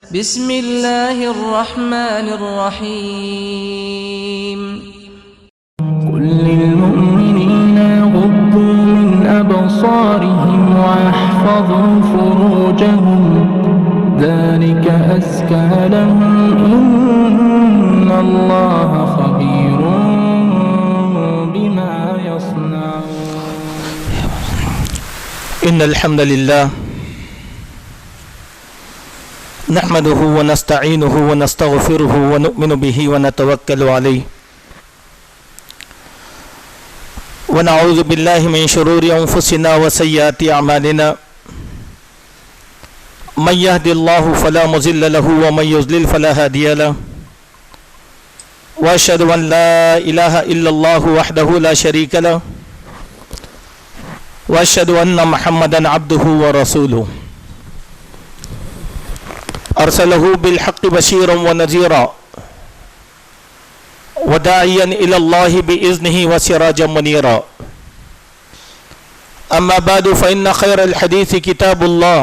بسم الله الرحمن الرحيم قل للمؤمنين يغضوا من أبصارهم ويحفظوا فروجهم ذلك أزكى لهم إن الله خبير بما يصنعون. إن الحمد لله نحمده ونستعينه ونستغفره ونؤمن به ونتوكل عليه ونعوذ بالله من شرور أنفسنا وسيئات أعمالنا من يهد الله فلا مضل له ومن يضلل فلا هادي له وأشهد أن لا إله إلا الله وحده لا شريك له وأشهد أن محمدا عبده ورسوله أرسله بالحق بشيرا ونذيرا وداعيا إلى الله بإذنه وسراجا منيرا. أما بعد فإن خير الحديث كتاب الله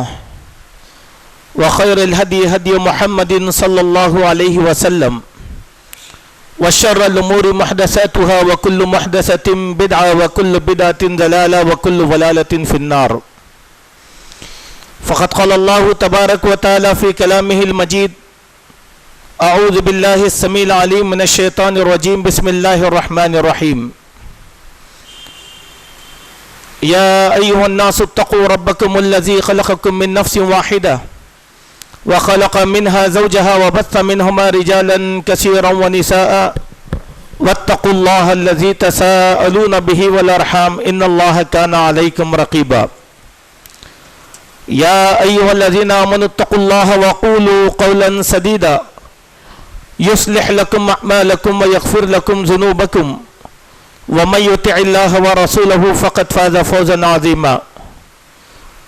وخير الهدي هدي محمد صلى الله عليه وسلم وشر الأمور محدثاتها وكل محدثة بدعة وكل بدعة ضلالة وكل ضلالة في النار. فقد قال الله تبارك وتعالى في كلامه المجيد أعوذ بالله السميع العليم من الشيطان الرجيم بسم الله الرحمن الرحيم. يا أيها الناس اتقوا ربكم الذي خلقكم من نفس واحدة وخلق منها زوجها وبث منهما رجالا كثيرا ونساء واتقوا الله الذي تساءلون به والأرحام إن الله كان عليكم رقيبا. يا أيها الذين آمنوا اتقوا الله وقولوا قولا سديدا يصلح لكم أعمالكم ويغفر لكم ذنوبكم ومن يطع الله ورسوله فقد فاز فوزا عظيما.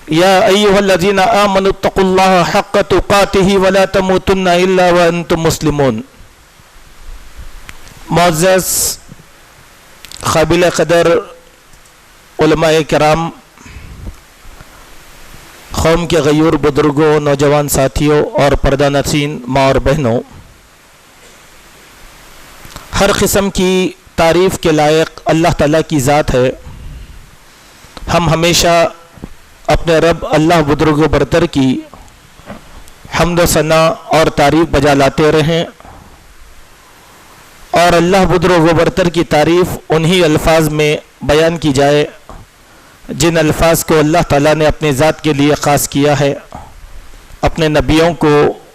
يا أيها الذين آمنوا اتقوا الله حق تقاته ولا تموتن إلا وأنتم مسلمون. معزز قابل قدر علماء کرام، قوم کے غیور بزرگوں، نوجوان ساتھیوں اور پردہ نشین ماں اور بہنوں، ہر قسم کی تعریف کے لائق اللہ تعالیٰ کی ذات ہے. ہم ہمیشہ اپنے رب اللہ بزرگ و برتر کی حمد و ثنا اور تعریف بجا لاتے رہیں، اور اللہ بزرگ و برتر کی تعریف انہی الفاظ میں بیان کی جائے جن الفاظ کو اللہ تعالیٰ نے اپنے ذات کے لیے خاص کیا ہے، اپنے نبیوں کو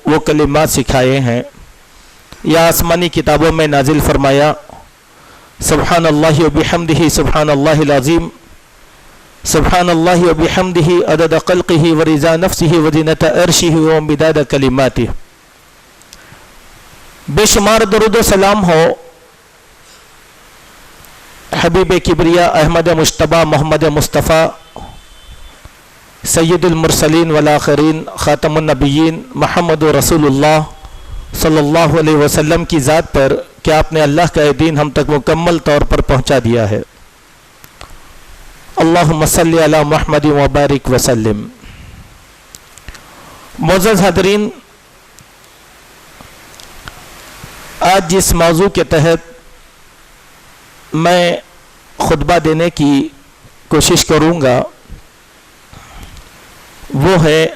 وہ کلمات سکھائے ہیں یا آسمانی کتابوں میں نازل فرمایا. سبحان اللہ و بحمدہ سبحان اللہ العظیم، سبحان اللہ و بحمدہ عدد خلقہ و رضا نفسہ و زینت عرشہ و مداد کلماتہ. بے شمار درود و سلام ہو حبیب کبریا احمد مجتبی محمد مصطفیٰ سید المرسلین والآخرین خاتم النبیین محمد رسول اللہ صلی اللہ علیہ وسلم کی ذات پر کہ آپ نے اللہ کا دین ہم تک مکمل طور پر پہنچا دیا ہے. اللہم صلی علی محمد وبارک وسلم. معزز حاضرین، آج جس موضوع کے تحت میں خطبہ دینے کی کوشش کروں گا وہ ہے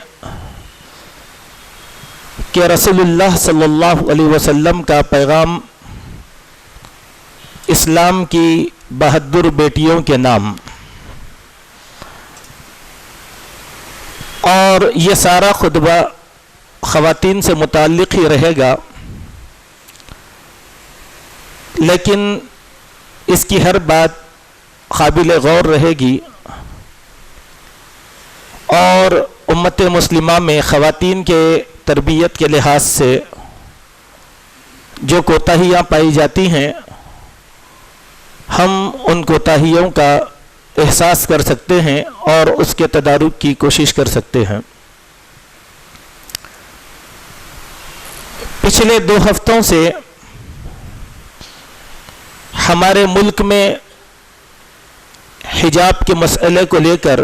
کہ رسول اللہ صلی اللہ علیہ وسلم کا پیغام اسلام کی بہادر بیٹیوں کے نام. اور یہ سارا خطبہ خواتین سے متعلق ہی رہے گا، لیکن اس کی ہر بات قابل غور رہے گی اور امت مسلمہ میں خواتین کے تربیت کے لحاظ سے جو کوتاہیاں پائی جاتی ہیں، ہم ان کوتاہیوں کا احساس کر سکتے ہیں اور اس کے تدارک کی کوشش کر سکتے ہیں. پچھلے 2 ہفتوں سے ہمارے ملک میں حجاب کے مسئلے کو لے کر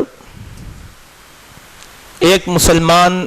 ایک مسلمان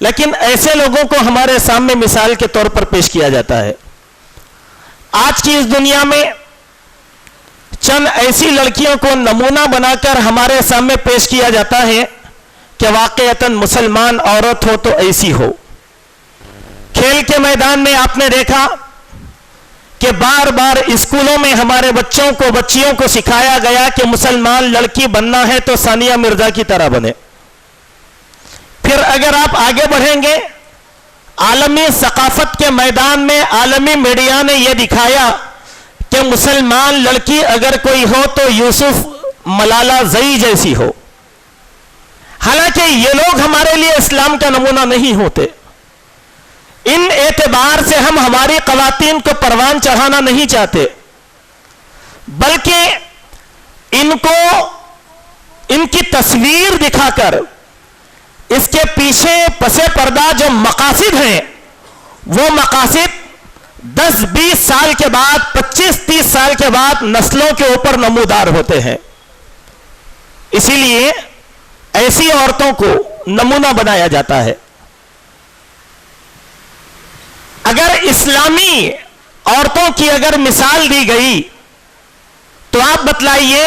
لیکن ایسے لوگوں کو ہمارے سامنے مثال کے طور پر پیش کیا جاتا ہے. آج کی اس دنیا میں چند ایسی لڑکیوں کو نمونہ بنا کر ہمارے سامنے پیش کیا جاتا ہے کہ واقعتاً مسلمان عورت ہو تو ایسی ہو. کھیل کے میدان میں آپ نے دیکھا کہ بار بار اسکولوں میں ہمارے بچیوں کو سکھایا گیا کہ مسلمان لڑکی بننا ہے تو ثانیہ مرزا کی طرح بنے. پھر اگر آپ آگے بڑھیں گے عالمی ثقافت کے میدان میں عالمی میڈیا نے یہ دکھایا کہ مسلمان لڑکی اگر کوئی ہو تو یوسف ملالہ زئی جیسی ہو. حالانکہ یہ لوگ ہمارے لیے اسلام کا نمونہ نہیں ہوتے. ان اعتبار سے ہم ہماری خواتین کو پروان چڑھانا نہیں چاہتے، بلکہ ان کی تصویر دکھا کر اس کے پیچھے پس پردہ جو مقاصد ہیں وہ مقاصد 10-20 سال کے بعد 25-30 سال کے بعد نسلوں کے اوپر نمودار ہوتے ہیں. اسی لیے ایسی عورتوں کو نمونہ بنایا جاتا ہے. اگر اسلامی عورتوں کی اگر مثال دی گئی تو آپ بتلائیے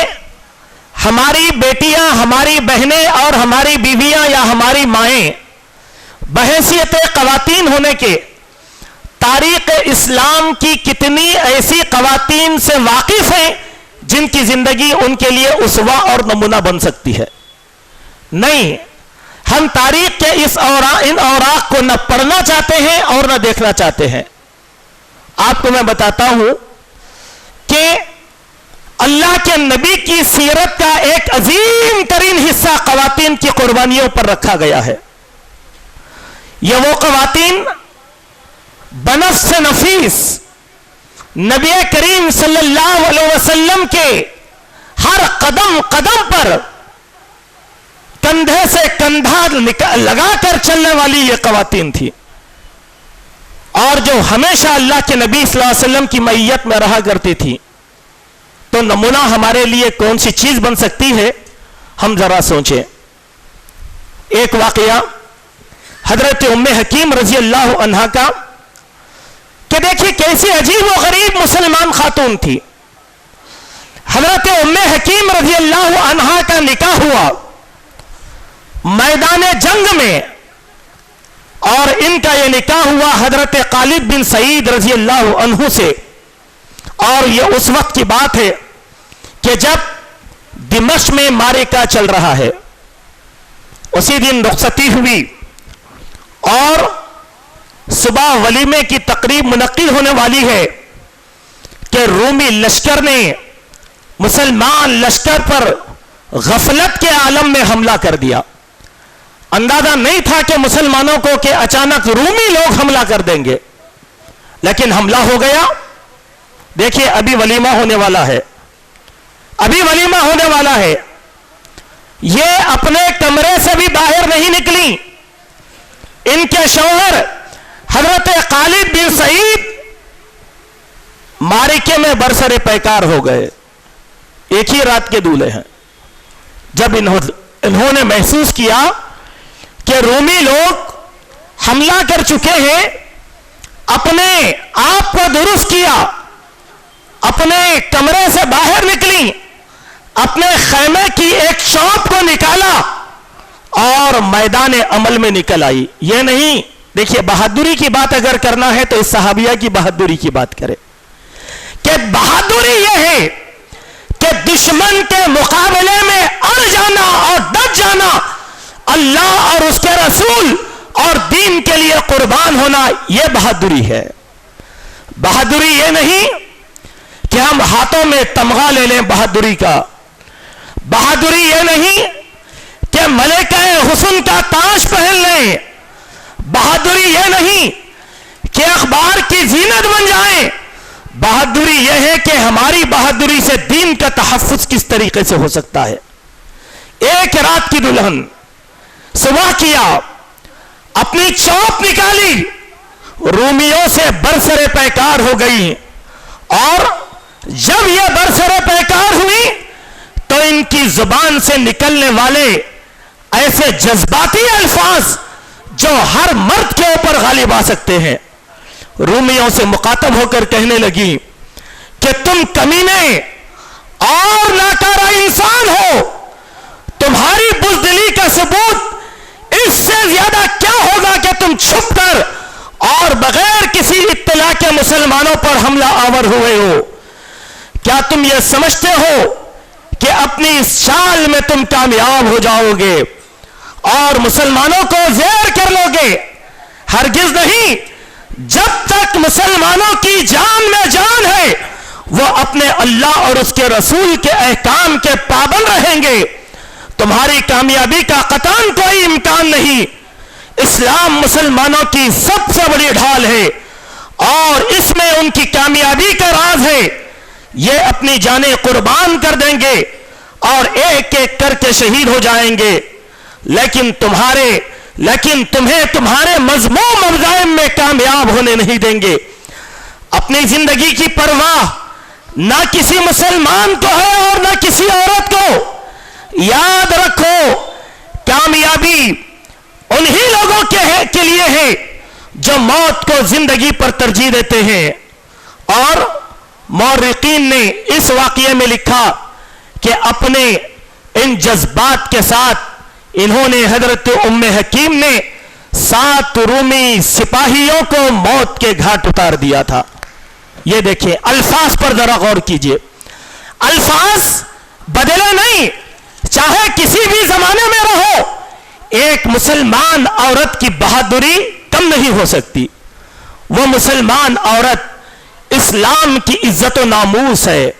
ہماری بیٹیاں، ہماری بہنیں اور ہماری بیویاں یا ہماری مائیں بحیثیت خواتین ہونے کے تاریخ اسلام کی کتنی ایسی خواتین سے واقف ہیں جن کی زندگی ان کے لیے اسوہ اور نمونہ بن سکتی ہے؟ نہیں، ہم تاریخ کے ان اوراق کو نہ پڑھنا چاہتے ہیں اور نہ دیکھنا چاہتے ہیں. آپ کو میں بتاتا ہوں کہ اللہ کے نبی کی سیرت کا ایک عظیم ترین حصہ خواتین کی قربانیوں پر رکھا گیا ہے. یہ وہ خواتین بنفس نفیس نبی کریم صلی اللہ علیہ وسلم کے ہر قدم قدم پر کندھے سے کندھا لگا کر چلنے والی یہ خواتین تھی، اور جو ہمیشہ اللہ کے نبی صلی اللہ علیہ وسلم کی معیت میں رہا کرتی تھی. تو نمونہ ہمارے لیے کون سی چیز بن سکتی ہے؟ ہم ذرا سوچیں. ایک واقعہ حضرت ام حکیم رضی اللہ عنہا کا کہ دیکھیے کیسی عجیب و غریب مسلمان خاتون تھی. حضرت ام حکیم رضی اللہ عنہا کا نکاح ہوا میدان جنگ میں، اور ان کا یہ نکاح ہوا حضرت خالد بن سعید رضی اللہ عنہ سے. اور یہ اس وقت کی بات ہے کہ جب دمشق میں معرکہ چل رہا ہے. اسی دن رخصتی ہوئی اور صبح ولیمے کی تقریب منعقد ہونے والی ہے کہ رومی لشکر نے مسلمان لشکر پر غفلت کے عالم میں حملہ کر دیا. اندازہ نہیں تھا کہ مسلمانوں کو کہ اچانک رومی لوگ حملہ کر دیں گے، لیکن حملہ ہو گیا. دیکھیے ابھی ولیمہ ہونے والا ہے، ابھی ولیمہ ہونے والا ہے. یہ اپنے کمرے سے بھی باہر نہیں نکلی. ان کے شوہر حضرت خالد بن سعید معرکے میں برسر پیکار ہو گئے. ایک ہی رات کے دولے ہیں. جب انہوں نے محسوس کیا کہ رومی لوگ حملہ کر چکے ہیں، اپنے آپ کو درست کیا، اپنے کمرے سے باہر نکلی، اپنے خیمے کی ایک شاپ کو نکالا اور میدان عمل میں نکل آئی. یہ نہیں، دیکھیے بہادری کی بات اگر کرنا ہے تو اس صحابیہ کی بہادری کی بات کرے کہ بہادری یہ ہے کہ دشمن کے مقابلے میں اڑ جانا اور ڈٹ جانا، اللہ اور اس کے رسول اور دین کے لیے قربان ہونا، یہ بہادری ہے. بہادری یہ نہیں کہ ہم ہاتھوں میں تمغہ لے لیں بہادری کا. بہادری یہ نہیں کہ ملکہ حسن کا تاج پہن لیں. بہادری یہ نہیں کہ اخبار کی زینت بن جائیں. بہادری یہ ہے کہ ہماری بہادری سے دین کا تحفظ کس طریقے سے ہو سکتا ہے. ایک رات کی دلہن صبح کیا، اپنی چوپ نکالی، رومیوں سے برسر پیکار ہو گئی، اور جب یہ برسر پیکار ہوئی تو ان کی زبان سے نکلنے والے ایسے جذباتی الفاظ جو ہر مرد کے اوپر غالب آ سکتے ہیں، رومیوں سے مخاطب ہو کر کہنے لگی کہ تم کمینے اور ناکارہ انسان ہو، تمہاری بزدلی کا ثبوت اس سے زیادہ کیا ہوگا کہ تم چھپ کر اور بغیر کسی اطلاع کے مسلمانوں پر حملہ آور ہوئے ہو؟ کیا تم یہ سمجھتے ہو کہ اپنی اس چال میں تم کامیاب ہو جاؤ گے اور مسلمانوں کو زیر کر لو گے؟ ہرگز نہیں۔ جب تک مسلمانوں کی جان میں جان ہے وہ اپنے اللہ اور اس کے رسول کے احکام کے پابند رہیں گے، تمہاری کامیابی کا قطعاً کوئی امکان نہیں۔ اسلام مسلمانوں کی سب سے بڑی ڈھال ہے اور اس میں ان کی کامیابی کا راز ہے۔ یہ اپنی جانیں قربان کر دیں گے اور ایک ایک کر کے شہید ہو جائیں گے، لیکن تمہیں تمہارے مذموم مظالم میں کامیاب ہونے نہیں دیں گے۔ اپنی زندگی کی پرواہ نہ کسی مسلمان کو ہے اور نہ کسی عورت کو۔ یاد رکھو، کامیابی انہی لوگوں کے لیے ہے جو موت کو زندگی پر ترجیح دیتے ہیں۔ اور مورخین نے اس واقعے میں لکھا کہ اپنے ان جذبات کے ساتھ انہوں نے حضرت ام حکیم نے 7 رومی سپاہیوں کو موت کے گھاٹ اتار دیا تھا۔ یہ دیکھیں، الفاظ پر ذرا غور کیجئے، الفاظ بدلے نہیں، چاہے کسی بھی زمانے میں رہو، ایک مسلمان عورت کی بہادری کم نہیں ہو سکتی۔ وہ مسلمان عورت اسلام کی عزت و ناموس ہے،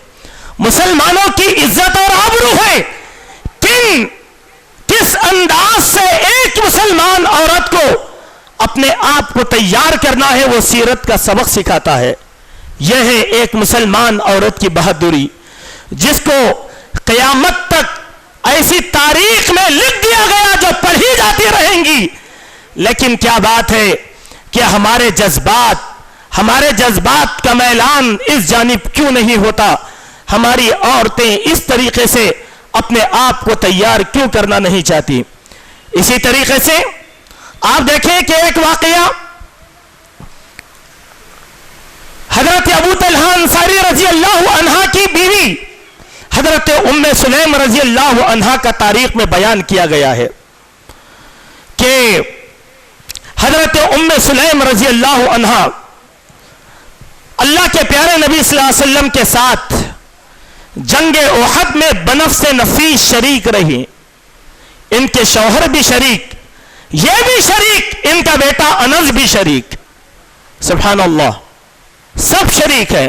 مسلمانوں کی عزت اور آبرو ہے۔ کس انداز سے ایک مسلمان عورت کو اپنے آپ کو تیار کرنا ہے وہ سیرت کا سبق سکھاتا ہے۔ یہ ہے ایک مسلمان عورت کی بہادری، جس کو قیامت تک ایسی تاریخ میں لکھ دیا گیا جو پڑھی جاتی رہیں گی۔ لیکن کیا بات ہے کہ ہمارے جذبات کا میلان اس جانب کیوں نہیں ہوتا؟ ہماری عورتیں اس طریقے سے اپنے آپ کو تیار کیوں کرنا نہیں چاہتی؟ اسی طریقے سے آپ دیکھیں کہ ایک واقعہ حضرت ابو طلحہ انصاری رضی اللہ عنہ کی بیوی حضرت ام سلیم رضی اللہ عنہ کا تاریخ میں بیان کیا گیا ہے کہ حضرت ام سلیم رضی اللہ عنہ اللہ کے پیارے نبی صلی اللہ علیہ وسلم کے ساتھ جنگ احد میں بنفس نفیس شریک رہی۔ ان کے شوہر بھی شریک، یہ بھی شریک، ان کا بیٹا انس بھی شریک۔ سبحان اللہ، سب شریک ہیں۔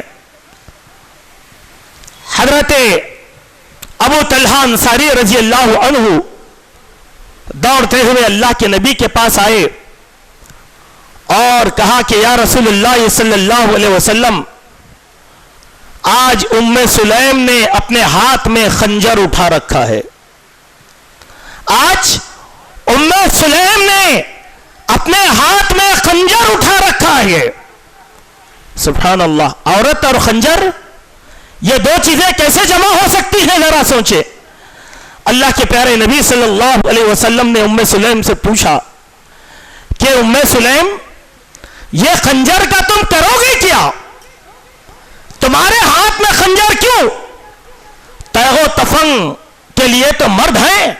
حضرت ابو طلحہ انصاری رضی اللہ عنہ دوڑتے ہوئے اللہ کے نبی کے پاس آئے اور کہا کہ یا رسول اللہ صلی اللہ علیہ وسلم، آج ام سلیم نے اپنے ہاتھ میں خنجر اٹھا رکھا ہے۔ آج ام سلیم نے اپنے ہاتھ میں خنجر اٹھا رکھا ہے۔ سبحان اللہ، عورت اور خنجر، یہ دو چیزیں کیسے جمع ہو سکتی ہیں؟ ذرا سوچے۔ اللہ کے پیارے نبی صلی اللہ علیہ وسلم نے ام سلیم سے پوچھا کہ ام سلیم، یہ خنجر کا تم کرو گے کیا؟ تمہارے ہاتھ میں خنجر کیوں؟ تیغ و تفنگ کے لیے تو مرد ہیں۔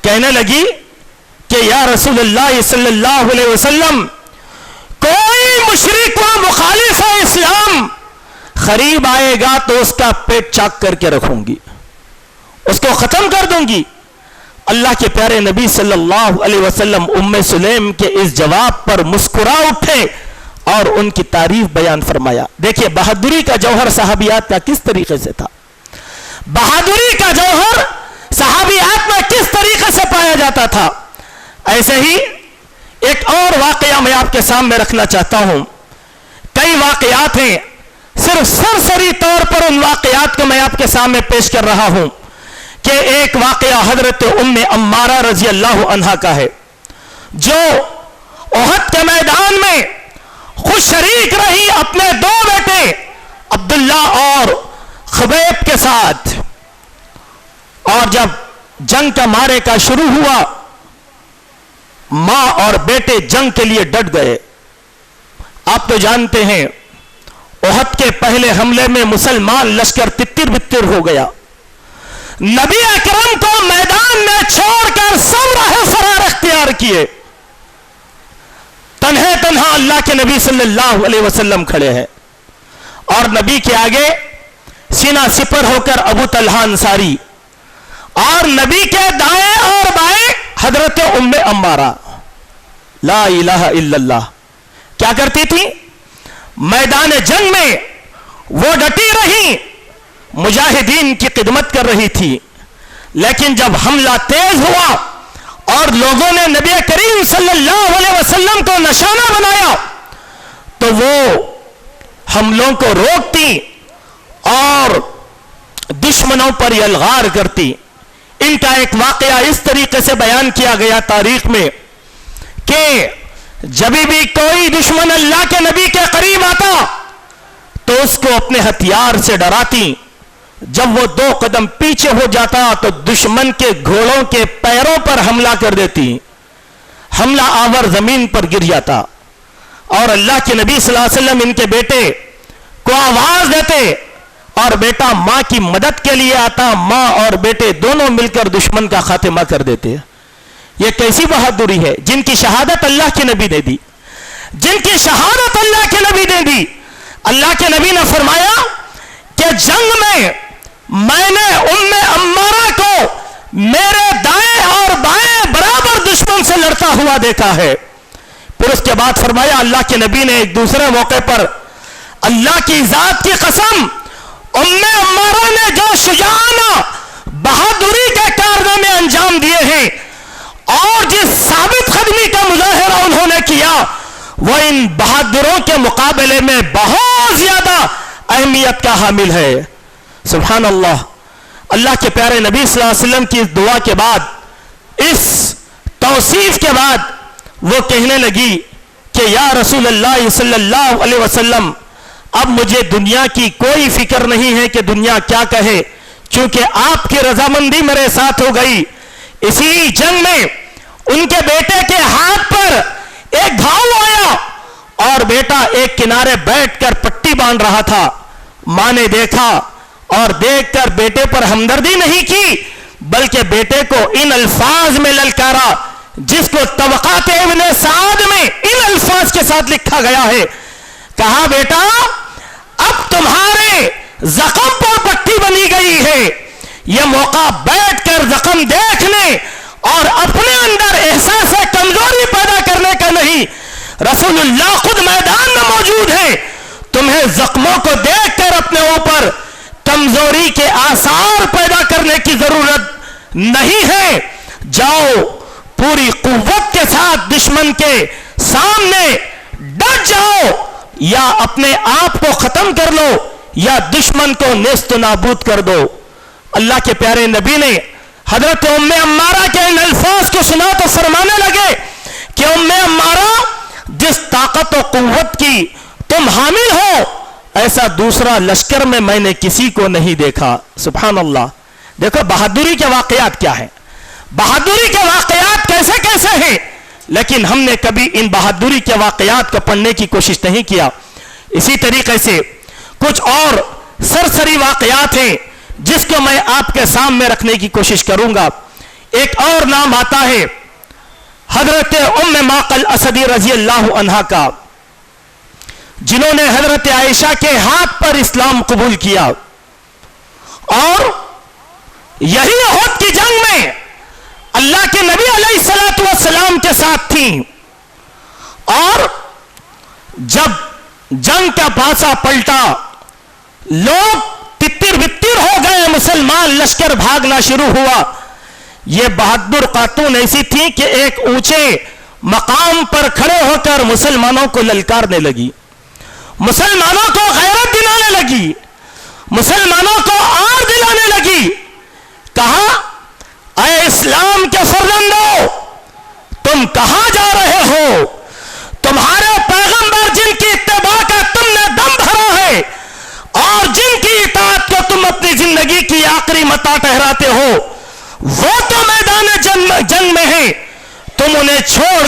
کہنے لگی کہ یا رسول اللہ صلی اللہ علیہ وسلم، کوئی مشرک و مخالف اسلام قریب آئے گا تو اس کا پیٹ چاک کر کے رکھوں گی، اس کو ختم کر دوں گی۔ اللہ کے پیارے نبی صلی اللہ علیہ وسلم ام سلیم کے اس جواب پر مسکرا اٹھے اور ان کی تعریف بیان فرمایا۔ دیکھیے بہادری کا جوہر صحابیات کا کس طریقے سے تھا، بہادری کا جوہر صحابیات میں کس طریقے سے پایا جاتا تھا۔ ایسے ہی ایک اور واقعہ میں آپ کے سامنے رکھنا چاہتا ہوں۔ کئی واقعات ہیں، صرف سرسری طور پر ان واقعات کو میں آپ کے سامنے پیش کر رہا ہوں کہ ایک واقعہ حضرت ام عمارہ رضی اللہ عنہ کا ہے، جو احد کے میدان میں خود شریک رہی اپنے 2 بیٹے عبداللہ اور خبیب کے ساتھ، اور جب جنگ کا معرکہ شروع ہوا، ماں اور بیٹے جنگ کے لیے ڈٹ گئے. آپ تو جانتے ہیں احد کے پہلے حملے میں مسلمان لشکر تتر بتر ہو گیا. نبی اکرم کو میدان میں چھوڑ کر سب راہ فرار اختیار کیے. تنہا اللہ کے نبی صلی اللہ علیہ وسلم کھڑے ہیں اور نبی کے آگے سینہ سپر ہو کر ابو طلحہ انصاری اور نبی کے دائیں اور بائیں حضرت ام عمارہ. لا الہ الا اللہ. کیا کرتی تھی؟ میدان جنگ میں وہ ڈٹی رہی, مجاہدین کی خدمت کر رہی تھی. لیکن جب حملہ تیز ہوا اور لوگوں نے نبی کریم صلی اللہ علیہ وسلم کو نشانہ بنایا تو وہ حملوں کو روکتی اور دشمنوں پر یلغار کرتی. ان کا ایک واقعہ اس طریقے سے بیان کیا گیا تاریخ میں کہ جب بھی کوئی دشمن اللہ کے نبی کے قریب آتا تو اس کو اپنے ہتھیار سے ڈراتی. جب وہ 2 قدم پیچھے ہو جاتا تو دشمن کے گھوڑوں کے پیروں پر حملہ کر دیتی. حملہ آور زمین پر گر جاتا اور اللہ کے نبی صلی اللہ علیہ وسلم ان کے بیٹے کو آواز دیتے اور بیٹا ماں کی مدد کے لیے آتا. ماں اور بیٹے دونوں مل کر دشمن کا خاتمہ کر دیتے. یہ کیسی بہادری ہے جن کی شہادت اللہ کے نبی نے دی, جن کی شہادت اللہ کے نبی نے دی. اللہ کے نبی نے فرمایا کہ جنگ میں نے ام عمارہ کو میرے دائیں اور بائیں برابر دشمن سے لڑتا ہوا دیکھا ہے. پھر اس کے بعد فرمایا اللہ کے نبی نے ایک دوسرے موقع پر اللہ کی ذات کی قسم ام عمارہ نے جو شجاعانہ بہادری کے کارنامے انجام دیے ہیں اور جس ثابت قدمی کا مظاہرہ انہوں نے کیا وہ ان بہادروں کے مقابلے میں بہت زیادہ اہمیت کا حامل ہے. سبحان اللہ. اللہ کے پیارے نبی صلی اللہ علیہ وسلم کی اس دعا کے بعد, اس توصیف کے بعد وہ کہنے لگی کہ یا رسول اللہ صلی اللہ علیہ وسلم اب مجھے دنیا کی کوئی فکر نہیں ہے کہ دنیا کیا کہے, چونکہ آپ کی رضامندی میرے ساتھ ہو گئی. اسی جنگ میں ان کے بیٹے کے ہاتھ پر ایک گھاؤ آیا اور بیٹا ایک کنارے بیٹھ کر پٹی باندھ رہا تھا. ماں نے دیکھا اور دیکھ کر بیٹے پر ہمدردی نہیں کی بلکہ بیٹے کو ان الفاظ میں للکارا جس کو طبقات ابن سعد میں ان الفاظ کے ساتھ لکھا گیا ہے. کہا بیٹا اب تمہارے زخم پر پٹی بنی گئی ہے, یہ موقع بیٹھ کر زخم دیکھنے اور اپنے اندر احساس کمزوری پیدا کرنے کا نہیں. رسول اللہ خود میدان میں موجود ہے. تمہیں زخموں کو دیکھ کر اپنے اوپر کمزوری کے آثار پیدا کرنے کی ضرورت نہیں ہے. جاؤ پوری قوت کے ساتھ دشمن کے سامنے ڈٹ جاؤ, یا اپنے آپ کو ختم کر لو یا دشمن کو نیست و نابود کر دو. اللہ کے پیارے نبی نے حضرت ام عمارہ کے ان الفاظ کو سنا تو فرمانے لگے کہ ام عمارہ جس طاقت و قوت کی تم حامل ہو ایسا دوسرا لشکر میں نے کسی کو نہیں دیکھا. سبحان اللہ. دیکھو بہادری کے واقعات کیا ہیں, بہادری کے واقعات کیسے کیسے ہیں, لیکن ہم نے کبھی ان بہادری کے واقعات کو پڑھنے کی کوشش نہیں کیا. اسی طریقے سے کچھ اور سرسری واقعات ہیں جس کو میں آپ کے سامنے رکھنے کی کوشش کروں گا. ایک اور نام آتا ہے حضرت ام معقل اسدی رضی اللہ عنہا کا, جنہوں نے حضرت عائشہ کے ہاتھ پر اسلام قبول کیا اور یہی احد کی جنگ میں اللہ کے نبی علیہ الصلوۃ والسلام کے ساتھ تھیں. اور جب جنگ کا پاسا پلٹا لوگ تتر بتر ہو گئے, مسلمان لشکر بھاگنا شروع ہوا. یہ بہادر خاتون ایسی تھی کہ ایک اونچے مقام پر کھڑے ہو کر مسلمانوں کو للکارنے لگی, مسلمانوں کو غیرت دلانے لگی, مسلمانوں کو آر دلانے لگی. کہا اے اسلام کے فرزندو تم کہاں جا رہے ہو, تمہارے پیغمبر جن کی اتباع کا تم نے دم بھرا ہے اور جن کی اطاعت کو تم اپنی زندگی کی آخری متاع ٹھہراتے ہو وہ تو میدان جنگ میں ہیں, تم انہیں چھوڑ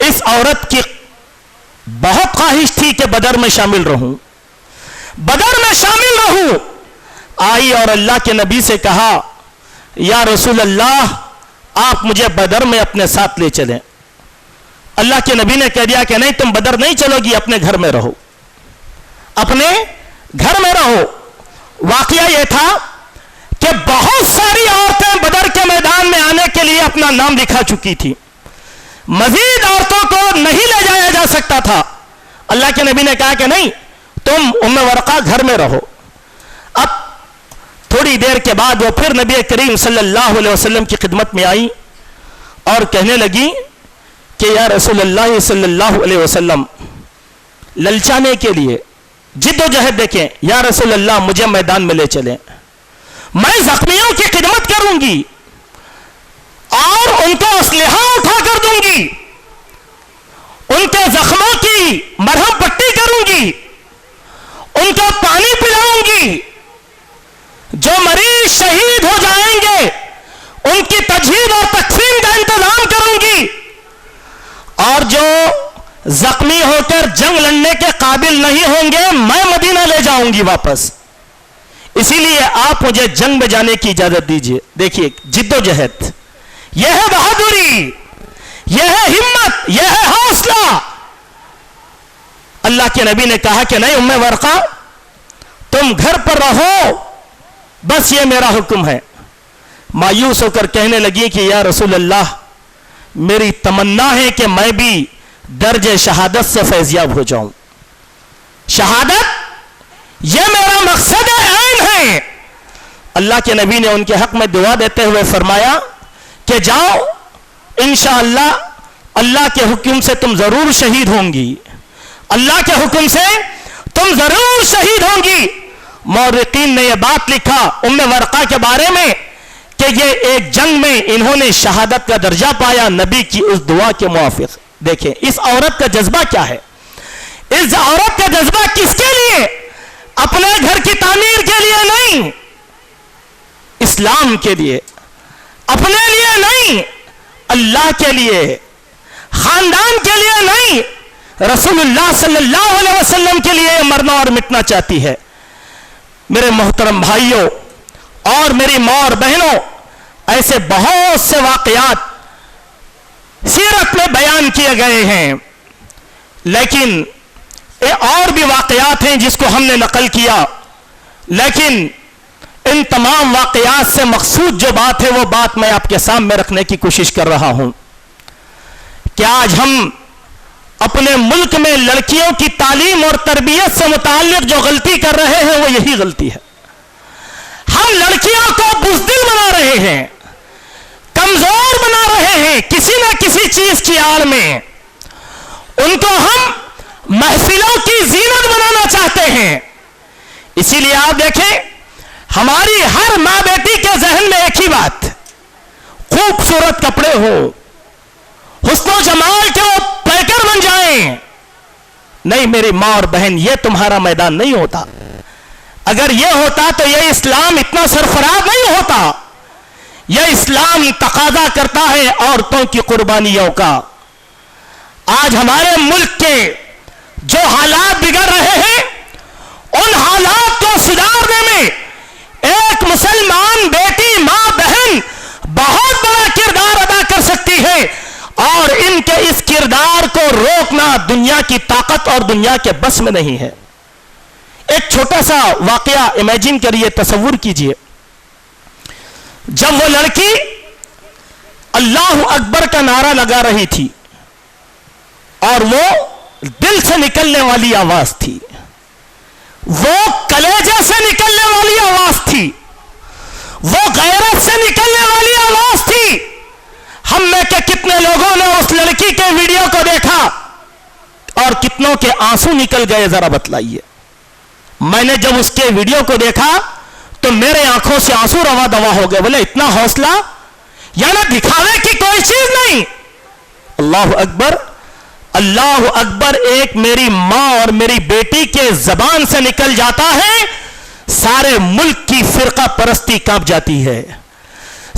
اس عورت کی بہت خواہش تھی کہ بدر میں شامل رہوں، بدر میں شامل رہوں. آئی اور اللہ کے نبی سے کہا یا رسول اللہ آپ مجھے بدر میں اپنے ساتھ لے چلیں. اللہ کے نبی نے کہہ دیا کہ نہیں تم بدر نہیں چلو گی، اپنے گھر میں رہو، اپنے گھر میں رہو. واقعہ یہ تھا کہ بہت ساری عورتیں بدر کے میدان میں آنے کے لیے اپنا نام لکھا چکی تھی، مزید عورتوں کو نہیں لے جایا جا سکتا تھا. اللہ کے نبی نے کہا کہ نہیں تم ام ورقہ گھر میں رہو. اب تھوڑی دیر کے بعد وہ پھر نبی کریم صلی اللہ علیہ وسلم کی خدمت میں آئی اور کہنے لگی کہ یا رسول اللہ صلی اللہ علیہ وسلم للچانے کے لیے جد و جہد دیکھیں، یا رسول اللہ مجھے میدان میں لے چلیں، میں زخمیوں کی خدمت کروں گی اور ان کو اسلحہ اٹھا کر دوں گی، ان کے زخموں کی مرہم پٹی کروں گی، ان کو پانی پلاؤں گی، جو مریض شہید ہو جائیں گے ان کی تجہیز اور تکفین کا انتظام کروں گی، اور جو زخمی ہو کر جنگ لڑنے کے قابل نہیں ہوں گے میں مدینہ لے جاؤں گی واپس. اسی لیے آپ مجھے جنگ میں جانے کی اجازت دیجیے. دیکھیے جد و جہد، یہ ہے بہادری، یہ ہے ہمت، یہ ہے حوصلہ. اللہ کے نبی نے کہا کہ نہیں ام ورقہ تم گھر پر رہو، بس یہ میرا حکم ہے. مایوس ہو کر کہنے لگی کہ یا رسول اللہ میری تمنا ہے کہ میں بھی درجہ شہادت سے فیضیاب ہو جاؤں، شہادت یہ میرا مقصد عین ہے. اللہ کے نبی نے ان کے حق میں دعا دیتے ہوئے فرمایا کہ جاؤ انشاءاللہ اللہ کے حکم سے تم ضرور شہید ہوں گی، اللہ کے حکم سے تم ضرور شہید ہوں گی. مورخین نے یہ بات لکھا ام ورقہ کے بارے میں کہ یہ ایک جنگ میں انہوں نے شہادت کا درجہ پایا نبی کی اس دعا کے موافق. دیکھیں اس عورت کا جذبہ کیا ہے، اس عورت کا جذبہ کس کے لیے؟ اپنے گھر کی تعمیر کے لیے نہیں، اسلام کے لیے، اپنے لیے نہیں، اللہ کے لیے، خاندان کے لیے نہیں، رسول اللہ صلی اللہ علیہ وسلم کے لیے مرنا اور مٹنا چاہتی ہے. میرے محترم بھائیوں اور میری ماں اور بہنوں، ایسے بہت سے واقعات سیرت میں بیان کیے گئے ہیں، لیکن اور بھی واقعات ہیں جس کو ہم نے نقل کیا، لیکن ان تمام واقعات سے مقصود جو بات ہے وہ بات میں آپ کے سامنے رکھنے کی کوشش کر رہا ہوں کہ آج ہم اپنے ملک میں لڑکیوں کی تعلیم اور تربیت سے متعلق جو غلطی کر رہے ہیں وہ یہی غلطی ہے. ہم لڑکیوں کو بزدل بنا رہے ہیں، کمزور بنا رہے ہیں کسی نہ کسی چیز کی آڑ میں. ان کو ہم محفلوں کی زینت بنانا چاہتے ہیں. اسی لیے آپ دیکھیں ہماری ہر ماں بیٹی کے ذہن میں ایک ہی بات، خوبصورت کپڑے ہو، حسن و جمال کے وہ پیکر بن جائیں. نہیں میری ماں اور بہن، یہ تمہارا میدان نہیں ہوتا. اگر یہ ہوتا تو یہ اسلام اتنا سرفراز نہیں ہوتا. یہ اسلام تقاضا کرتا ہے عورتوں کی قربانیوں کا. آج ہمارے ملک کے جو حالات بگڑ رہے ہیں ان حالات کو سدھارنے میں ایک مسلمان بیٹی، ماں، بہن بہت بڑا کردار ادا کر سکتی ہے، اور ان کے اس کردار کو روکنا دنیا کی طاقت اور دنیا کے بس میں نہیں ہے. ایک چھوٹا سا واقعہ امیجن کریے، تصور کیجئے. جب وہ لڑکی اللہ اکبر کا نعرہ لگا رہی تھی اور وہ دل سے نکلنے والی آواز تھی، وہ کلیجے سے نکلنے والی آواز تھی، وہ غیرت سے نکلنے والی آواز تھی. ہم میں کہ کتنے لوگوں نے اس لڑکی کے ویڈیو کو دیکھا اور کتنوں کے آنسو نکل گئے، ذرا بتلائیے. میں نے جب اس کے ویڈیو کو دیکھا تو میرے آنکھوں سے آنسو روا دوا ہو گئے. بولے اتنا حوصلہ، یعنی دکھاوے کی کوئی چیز نہیں. اللہ اکبر، اللہ اکبر ایک میری ماں اور میری بیٹی کے زبان سے نکل جاتا ہے، سارے ملک کی فرقہ پرستی کانپ جاتی ہے،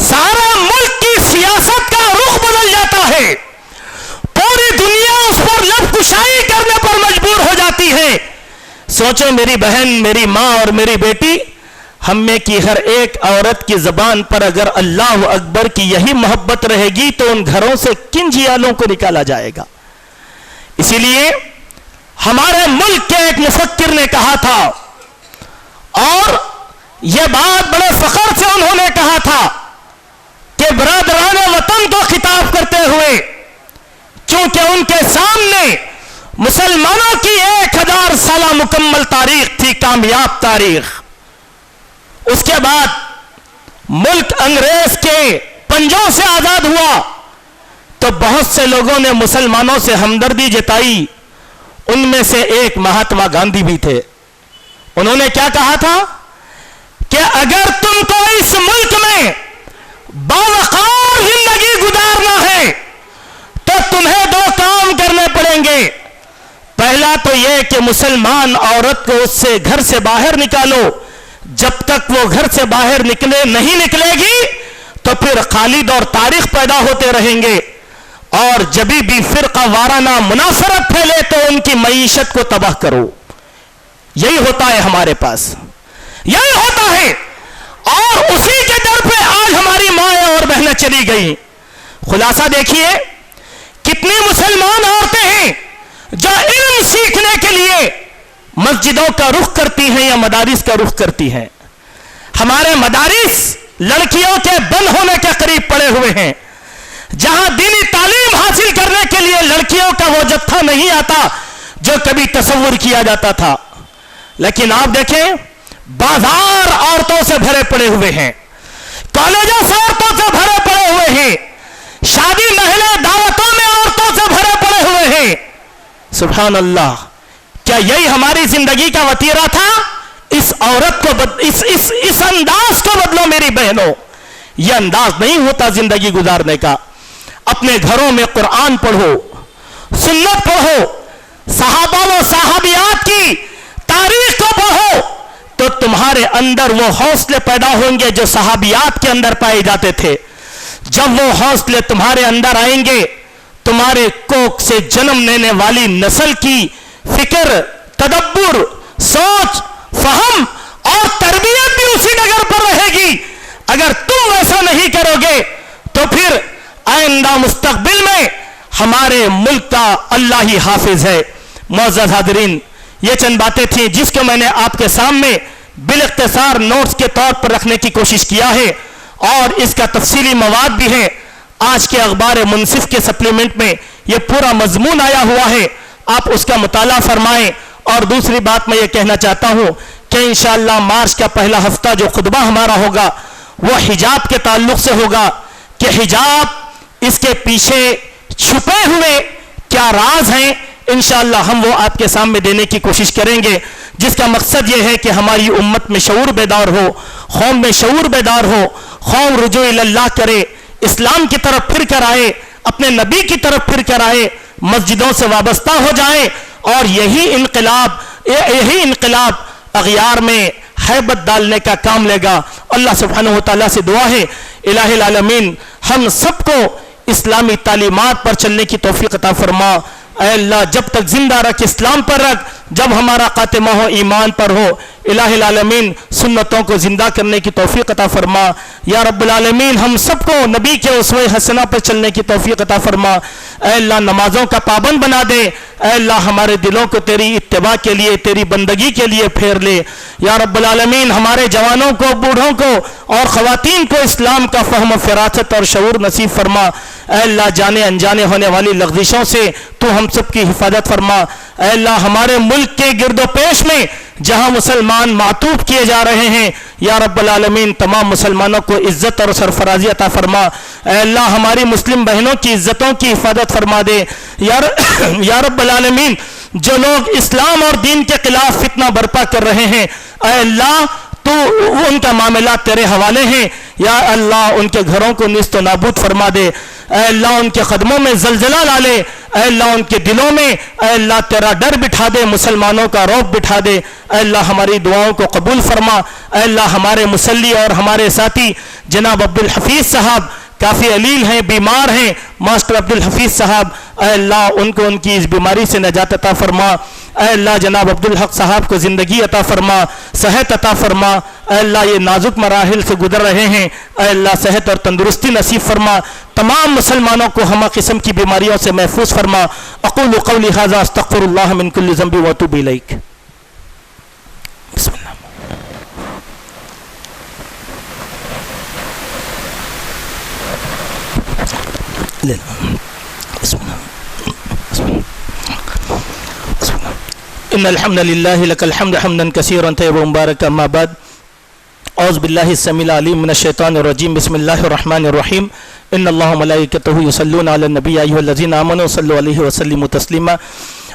سارا ملک کی سیاست کا رخ بدل جاتا ہے، پوری ساری دنیا اس پر لب کشائی کرنے پر مجبور ہو جاتی ہے. سوچو میری بہن، میری ماں اور میری بیٹی، ہم میں کی ہر ایک عورت کی زبان پر اگر اللہ اکبر کی یہی محبت رہے گی تو ان گھروں سے کن جیالوں کو نکالا جائے گا. اسی لیے ہمارے ملک کے ایک مفکر نے کہا تھا، اور یہ بات بڑے فخر سے انہوں نے کہا تھا کہ برادران وطن کو خطاب کرتے ہوئے، چونکہ ان کے سامنے مسلمانوں کی 1000 سالہ مکمل تاریخ تھی، کامیاب تاریخ. اس کے بعد ملک انگریز کے پنجوں سے آزاد ہوا تو بہت سے لوگوں نے مسلمانوں سے ہمدردی جتائی. ان میں سے ایک مہاتما گاندھی بھی تھے. انہوں نے کیا کہا تھا کہ اگر تم کو اس ملک میں باوقار زندگی گزارنا ہے تو تمہیں 2 کام کرنے پڑیں گے. پہلا تو یہ کہ مسلمان عورت کو اس سے گھر سے باہر نکالو. جب تک وہ گھر سے باہر نہیں نکلے گی تو پھر خالد اور تاریخ پیدا ہوتے رہیں گے، اور جبھی بھی فرقہ وارانہ منافرت پھیلے تو ان کی معیشت کو تباہ کرو. یہی ہوتا ہے ہمارے پاس، یہی ہوتا ہے. اور اسی کے در پہ آج ہماری مائیں اور بہنیں چلی گئی. خلاصہ دیکھیے کتنی مسلمان عورتیں ہیں جو علم سیکھنے کے لیے مسجدوں کا رخ کرتی ہیں یا مدارس کا رخ کرتی ہیں. ہمارے مدارس لڑکیوں کے بند ہونے کے قریب پڑے ہوئے ہیں. جہاں دینی تعلیم حاصل کرنے کے لیے لڑکیوں کا وہ جتھا نہیں آتا جو کبھی تصور کیا جاتا تھا. لیکن آپ دیکھیں بازار عورتوں سے بھرے پڑے ہوئے ہیں، کالجوں سے عورتوں سے بھرے پڑے ہوئے ہیں، شادی محلے دعوتوں میں عورتوں سے بھرے پڑے ہوئے ہیں. سبحان اللہ، کیا یہی ہماری زندگی کا وتیرہ تھا؟ اس عورت کو اس انداز کو بدلو میری بہنوں. یہ انداز نہیں ہوتا زندگی گزارنے کا. اپنے گھروں میں قرآن پڑھو، سنت پڑھو، صحابہ و صحابیات کی تاریخ کو پڑھو تو تمہارے اندر وہ حوصلے پیدا ہوں گے جو صحابیات کے اندر پائے جاتے تھے. جب وہ حوصلے تمہارے اندر آئیں گے، تمہارے کوکھ سے جنم لینے والی نسل کی فکر، تدبر، سوچ، فہم اور تربیت بھی اسی ڈگر پر رہے گی. اگر تم ویسا نہیں کرو گے تو پھر آئندہ مستقبل میں ہمارے ملک کا اللہ ہی حافظ ہے. معزز حاضرین، یہ چند باتیں تھیں جس کو میں نے آپ کے سامنے بالاختصار نوٹس کے طور پر رکھنے کی کوشش کیا ہے، اور اس کا تفصیلی مواد بھی ہے. آج کے اخبار منصف کے سپلیمنٹ میں یہ پورا مضمون آیا ہوا ہے، آپ اس کا مطالعہ فرمائیں. اور دوسری بات میں یہ کہنا چاہتا ہوں کہ انشاءاللہ مارچ کا پہلا ہفتہ جو خطبہ ہمارا ہوگا وہ حجاب کے تعلق سے ہوگا کہ حجاب، اس کے پیچھے چھپے ہوئے کیا راز ہیں. انشاءاللہ ہم وہ آپ کے سامنے دینے کی کوشش کریں گے، جس کا مقصد یہ ہے کہ ہماری امت میں شعور بیدار ہو، قوم میں شعور بیدار ہو، قوم رجوع اللہ کرے، اسلام کی طرف پھر کر آئے، اپنے نبی کی طرف پھر کر آئے، مسجدوں سے وابستہ ہو جائے. اور یہی انقلاب اغیار میں ہیبت ڈالنے کا کام لے گا. اللہ سبحانہ و تعالیٰ سے دعا ہے الہ العالمین ہم سب کو اسلامی تعلیمات پر چلنے کی توفیق عطا فرما. اے اللہ جب تک زندہ رکھ، اسلام پر رکھ، جب ہمارا خاتمہ ہو ایمان پر ہو. الہ العالمین سنتوں کو زندہ کرنے کی توفیق عطا فرما. یا رب العالمین ہم سب کو نبی کے اسوہ حسنہ پر چلنے کی توفیق عطا فرما. اے اللہ نمازوں کا پابند بنا دے. اے اللہ ہمارے دلوں کو تیری اتباع کے لیے، تیری بندگی کے لیے پھیر لے. یا رب العالمین ہمارے جوانوں کو، بوڑھوں کو اور خواتین کو اسلام کا فہم و فراست اور شعور نصیب فرما. اے اللہ جانے انجانے ہونے والی لغزشوں سے تو ہم سب کی حفاظت فرما. اے اللہ ہمارے ملک کے گرد و پیش میں جہاں مسلمان معطوف کیے جا رہے ہیں، یا رب العالمین تمام مسلمانوں کو عزت اور سرفرازی عطا فرما. اے اللہ ہماری مسلم بہنوں کی عزتوں کی حفاظت فرما دے. یا رب العالمین جو لوگ اسلام اور دین کے خلاف فتنہ برپا کر رہے ہیں، اے اللہ تو ان کا معاملہ تیرے حوالے ہیں. یا اللہ ان کے گھروں کو نیست و نابود فرما دے. اے اللہ ان کے قدموں میں زلزلہ لا لے. اے اللہ ان کے دلوں میں اے اللہ تیرا ڈر بٹھا دے، مسلمانوں کا رعب بٹھا دے. اے اللہ ہماری دعاؤں کو قبول فرما. اے اللہ ہمارے مصلی اور ہمارے ساتھی جناب عبدالحفیظ صاحب کافی علیل ہیں، بیمار ہیں، ماسٹر عبدالحفیظ صاحب اے اللہ ان کو ان کی اس بیماری سے نجات عطا فرما، اے اللہ جناب عبدالحق صاحب کو زندگی عطا فرما، صحت عطا فرما، اے اللہ یہ نازک مراحل سے گزر رہے ہیں، اے اللہ صحت اور تندرستی نصیب فرما، تمام مسلمانوں کو ہمہ قسم کی بیماریوں سے محفوظ فرما۔ اقول قولی ھذا استغفر اللہ من کل ذنب واتوب الیک۔ بسم اللہ۔ ان الحمد للہ لک الحمد حمدا کثیرا طیبا مبارکا، اما بعد، اعوذ باللہ السمیع العلیم من الشیطان الرجیم، بسم اللہ الرحمن الرحیم، ان اللہ ملائکتہ یصلون علی النبی یا ایھا الذین آمنوا صلوا علیہ وسلموا تسلیما،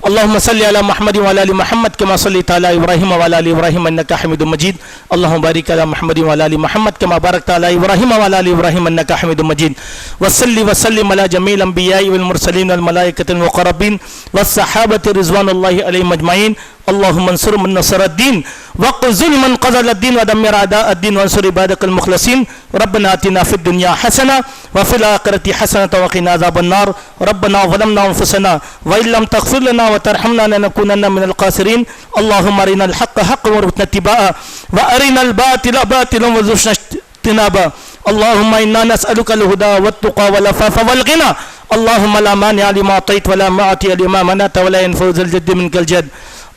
اللهم صل على محمد وعلى ال محمد كما صليت على ابراهيم وعلى ال ابراهيم انك حميد مجيد، اللهم بارك على محمد وعلى ال محمد كما باركت على ابراهيم وعلى ال ابراهيم انك حميد مجيد، وصل وسلم على جميع الانبياء والمرسلين والملائكه المقربين والصحابه رضوان الله عليهم اجمعين، اللهم انصر من نصر الدين واخذل من خذل الدين ودمر اعداء الدين وانصر عبادك المخلصين، ربنا آتنا في الدنيا حسنه وفي الاخره حسنه وقنا عذاب النار، ربنا ظلمنا انفسنا وان لم تغفر لنا وترحمنا لنكونن من الخاسرين، اللهم ارنا الحق حقا وارزقنا اتباعه وارنا الباطل باطلا وارزقنا اجتنابه، اللهم انا نسالك الهدى والتقى والعفاف والغنى، اللهم لا مانع لما اعطيت ولا معطي لما منعت ولا ينفع ذا الجد منك الجد،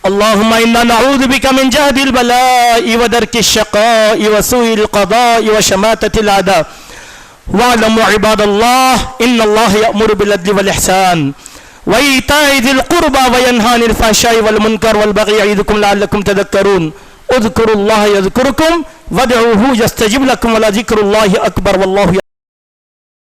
اللهم انا نعوذ بك من جهد البلاء ودرك الشقاء وسوء القضاء وشماتة الاعداء، واعلموا عباد الله ان الله يأمر بالعدل والاحسان وإيتاء ذي القربى وينهى عن الفحشاء والمنكر والبغي يعظكم لعلكم تذكرون، اذكروا الله يذكركم وادعوه يستجب لكم ولذكر الله أكبر والله